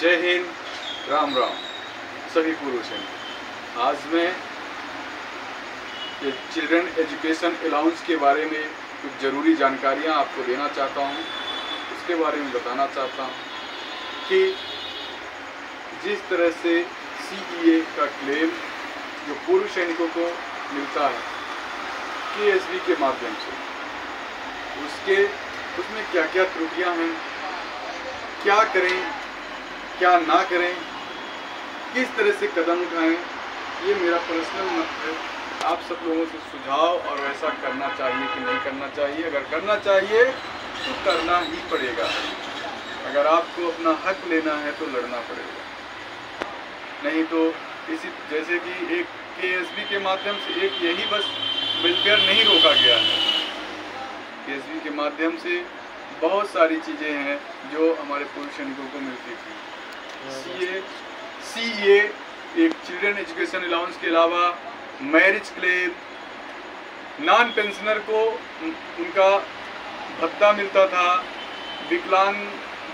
जय हिंद, राम राम सभी पुरुषों। आज मैं ये चिल्ड्रन एजुकेशन अलाउंस के बारे में कुछ ज़रूरी जानकारियाँ आपको देना चाहता हूँ। उसके बारे में बताना चाहता हूँ कि जिस तरह से CEA का क्लेम जो पूर्व सैनिकों को मिलता है KSB के माध्यम से, उसमें क्या क्या त्रुटियाँ हैं, क्या करें क्या ना करें, किस तरह से कदम उठाएं, ये मेरा पर्सनल मत है। आप सब लोगों से सुझाव और वैसा करना चाहिए कि नहीं करना चाहिए। अगर करना चाहिए तो करना ही पड़ेगा। अगर आपको अपना हक लेना है तो लड़ना पड़ेगा, नहीं तो इसी जैसे कि एक KSB के माध्यम से एक यही बस वेलफेयर नहीं रोका गया है। KSB के माध्यम से बहुत सारी चीज़ें हैं जो हमारे पूर्व सैनिकों को मिलती थी। CEA एक चिल्ड्रन एजुकेशन अलाउंस के अलावा मैरिज क्लेम, नॉन पेंशनर को उनका भत्ता मिलता था, विकलांग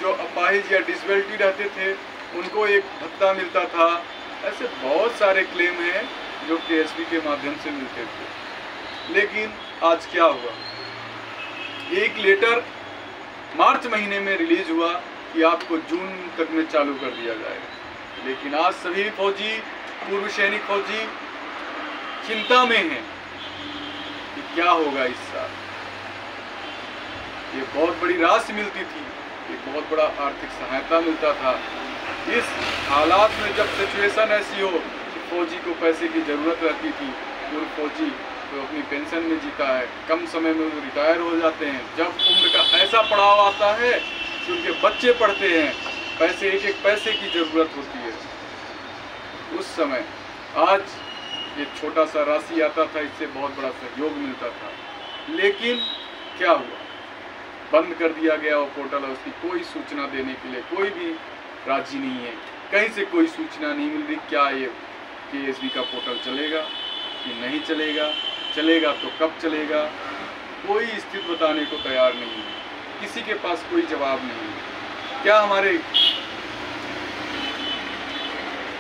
जो अपाहिज या डिसेबिलिटी रहते थे उनको एक भत्ता मिलता था। ऐसे बहुत सारे क्लेम हैं जो KSB के माध्यम से मिलते थे। लेकिन आज क्या हुआ, एक लेटर मार्च महीने में रिलीज हुआ कि आपको जून तक में चालू कर दिया जाएगा। लेकिन आज सभी फौजी, पूर्व सैनिक फौजी चिंता में हैं कि क्या होगा इस साल। ये बहुत बड़ी राशि मिलती थी, एक बहुत बड़ा आर्थिक सहायता मिलता था। इस हालात में जब सिचुएशन ऐसी हो कि फौजी को पैसे की ज़रूरत रहती थी, पूर्व फौजी तो अपनी पेंशन में जीता है, कम समय में वो रिटायर हो जाते हैं। जब उम्र का ऐसा पड़ाव आता है कि उनके बच्चे पढ़ते हैं, पैसे एक एक पैसे की ज़रूरत होती है, उस समय आज ये छोटा सा राशि आता था, इससे बहुत बड़ा सहयोग मिलता था। लेकिन क्या हुआ, बंद कर दिया गया वो पोर्टल। उसकी कोई सूचना देने के लिए कोई भी राजी नहीं है, कहीं से कोई सूचना नहीं मिल रही। क्या ये KSB का पोर्टल चलेगा कि नहीं चलेगा, चलेगा तो कब चलेगा, कोई स्थिति बताने को तैयार नहीं है, किसी के पास कोई जवाब नहीं है। क्या हमारे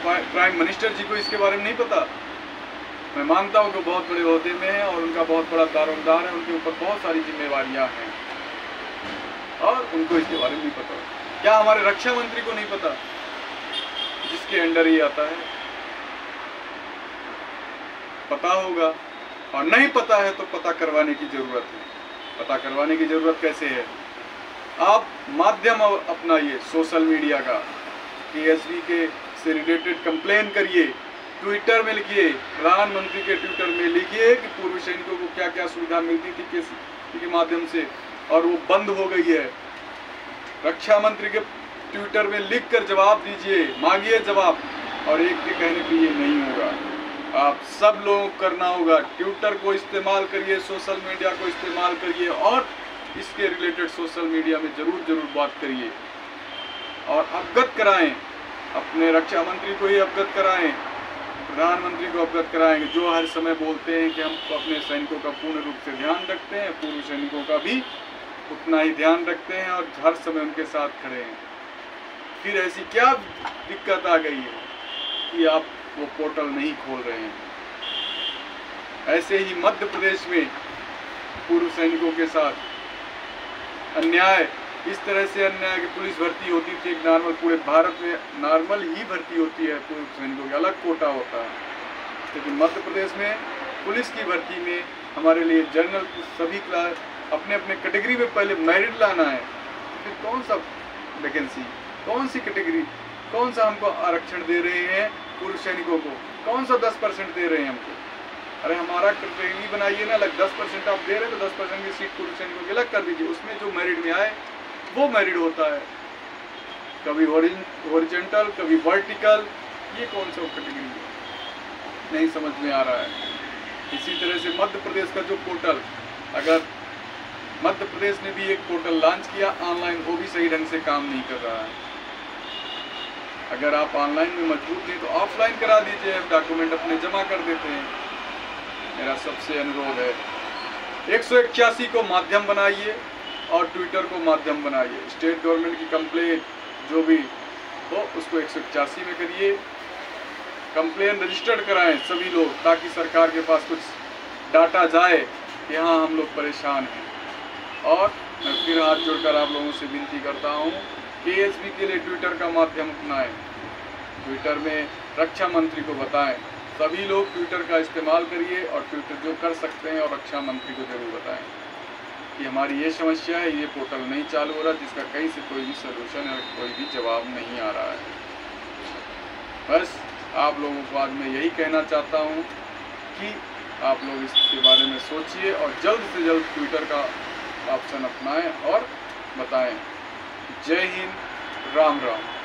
प्राइम मिनिस्टर जी को इसके बारे में नहीं पता? मैं मानता हूँ कि बहुत बड़े ओहदे में हैं और उनका बहुत बड़ा दारोमदार है, उनके ऊपर बहुत सारी जिम्मेवारियाँ हैं और उनको इसके बारे में नहीं पता। क्या हमारे रक्षा मंत्री को नहीं पता जिसके अंडर ही आता है? पता होगा, और नहीं पता है तो पता करवाने की ज़रूरत है। पता करवाने की ज़रूरत कैसे है? आप माध्यम अपनाइए सोशल मीडिया का, KSB के से रिलेटेड कंप्लेन करिए, ट्विटर में लिखिए, प्रधानमंत्री के ट्विटर में लिखिए कि पूर्व सैनिकों को क्या क्या सुविधा मिलती थी KSB के माध्यम से और वो बंद हो गई है। रक्षा मंत्री के ट्विटर में लिखकर जवाब दीजिए, मांगिए जवाब। और एक के कहने पर ये नहीं होगा, आप सब लोगों को करना होगा। ट्विटर को इस्तेमाल करिए, सोशल मीडिया को इस्तेमाल करिए और इसके रिलेटेड सोशल मीडिया में ज़रूर बात करिए और अवगत कराएं। अपने रक्षा मंत्री को ही अवगत कराएं, प्रधानमंत्री को अवगत कराएंगे, जो हर समय बोलते हैं कि हम अपने सैनिकों का पूर्ण रूप से ध्यान रखते हैं, पूर्व सैनिकों का भी उतना ही ध्यान रखते हैं और हर समय उनके साथ खड़े हैं। फिर ऐसी क्या दिक्कत आ गई है कि आप वो पोर्टल नहीं खोल रहे हैं? ऐसे ही मध्य प्रदेश में पूर्व सैनिकों के साथ अन्याय, इस तरह से अन्याय कि पुलिस भर्ती होती थी एक नॉर्मल, पूरे भारत में नॉर्मल ही भर्ती होती है, पूर्व सैनिकों का अलग कोटा होता है। लेकिन मध्य प्रदेश में पुलिस की भर्ती में हमारे लिए जनरल सभी क्लास अपने अपने कैटेगरी में पहले मेरिट लाना है, फिर कौन सा वैकेंसी, कौन सी कैटेगरी, कौन सा हमको आरक्षण दे रहे हैं पूर्व सैनिकों को, कौन सा 10% दे रहे हैं हमको? अरे हमारा कैटेगरी बनाइए ना, अलग 10% आप दे रहे हैं तो 10% की सीट पूर्व सैनिकों की अलग कर दीजिए, उसमें जो मेरिट में आए वो मेरिट होता है। कभी हॉरिजॉन्टल, कभी वर्टिकल, ये कौन सा कैटेगरी है? नहीं समझ में आ रहा है। इसी तरह से मध्य प्रदेश का जो पोर्टल, अगर मध्य प्रदेश ने भी एक पोर्टल लॉन्च किया ऑनलाइन, वो भी सही ढंग से काम नहीं कर रहा है। अगर आप ऑनलाइन में मजबूत नहीं तो ऑफलाइन करा दीजिए, डॉक्यूमेंट अपने जमा कर देते हैं। मेरा सबसे अनुरोध है 181 को माध्यम बनाइए और ट्विटर को माध्यम बनाइए। स्टेट गवर्नमेंट की कंप्लेंट जो भी तो उसको 181 में करिए, कंप्लेन रजिस्टर्ड कराएं सभी लोग, ताकि सरकार के पास कुछ डाटा जाए कि हाँ हम लोग परेशान हैं। और मैं फिर हाथ जोड़कर आप लोगों से विनती करता हूँ, केएसबी के लिए ट्विटर का माध्यम अपनाएं, ट्विटर में रक्षा मंत्री को बताएं, सभी लोग ट्विटर का इस्तेमाल करिए और ट्विटर जो कर सकते हैं और रक्षा मंत्री को जरूर बताएं कि हमारी ये समस्या है, ये पोर्टल नहीं चालू हो रहा, जिसका कहीं से कोई भी सलूशन है, कोई भी जवाब नहीं आ रहा है। बस आप लोगों को आज मैं यही कहना चाहता हूँ कि आप लोग इसके बारे में सोचिए और जल्द से जल्द ट्विटर का ऑप्शन अपनाएं और बताएं। जय हिंद, राम राम।